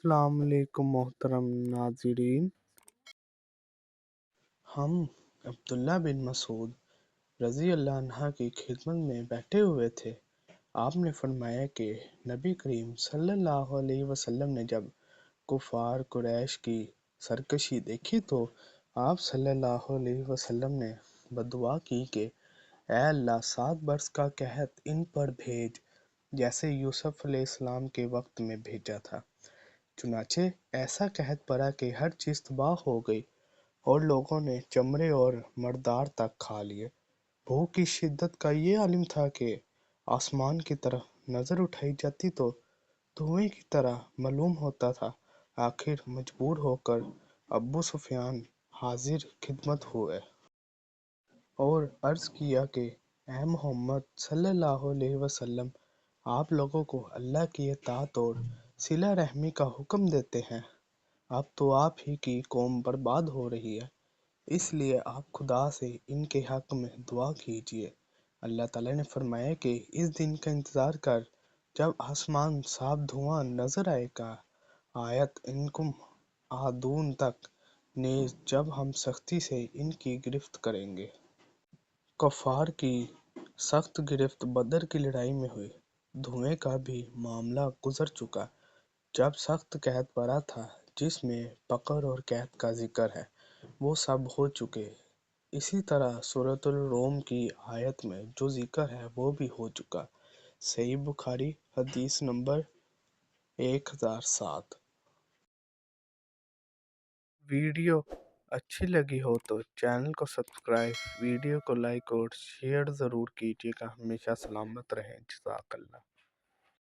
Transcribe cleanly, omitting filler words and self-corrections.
السلام علیکم محترم ناظرین، ہم عبداللہ بن مسعود رضی اللہ عنہ کی خدمت میں بیٹھے ہوئے تھے۔ آپ نے فرمایا کہ نبی کریم صلی اللہ علیہ وسلم نے جب کفار قریش کی سرکشی دیکھی تو آپ صلی اللہ علیہ وسلم نے بدعا کی کہ اے اللہ 7 برس کا قحط ان پر بھیج جیسے یوسف علیہ السلام کے وقت میں بھیجا تھا۔ چنانچہ ایسا قحط پڑا کہ ہر چیز تباہ ہو گئی اور لوگوں نے چمڑے اور مردار تک کھا لیے۔ بھوک کی شدت کا یہ عالم تھا کہ آسمان کی طرف نظر اٹھائی جاتی تو دھوئیں کی طرح معلوم ہوتا تھا۔ آخر مجبور ہو کر ابو سفیان حاضر خدمت ہوئے اور عرض کیا کہ اے محمد صلی اللہ علیہ وسلم، آپ لوگوں کو اللہ کی اطاعت اور صلہ رحمی کا حکم دیتے ہیں۔ اب تو آپ ہی کی قوم برباد ہو رہی ہے، اس لیے آپ خدا سے ان کے حق میں دعا کیجیے۔ اللہ تعالیٰ نے فرمایا کہ اس دن کا انتظار کر جب آسمان صاف دھواں نظر آئے گا، آیت انکم عادون تک، نیز جب ہم سختی سے ان کی گرفت کریں گے۔ کفار کی سخت گرفت بدر کی لڑائی میں ہوئی۔ دھوئیں کا بھی معاملہ گزر چکا۔ جب سخت قحط پڑا تھا جس میں فقر اور قحط کا ذکر ہے، وہ سب ہو چکے۔ اسی طرح سورۃ الروم کی آیت میں جو ذکر ہے وہ بھی ہو چکا۔ صحیح بخاری حدیث نمبر 1007۔ ویڈیو اچھی لگی ہو تو چینل کو سبسکرائب، ویڈیو کو لائک اور شیئر ضرور کیجیے گا۔ ہمیشہ سلامت رہیں۔ جزاک اللہ۔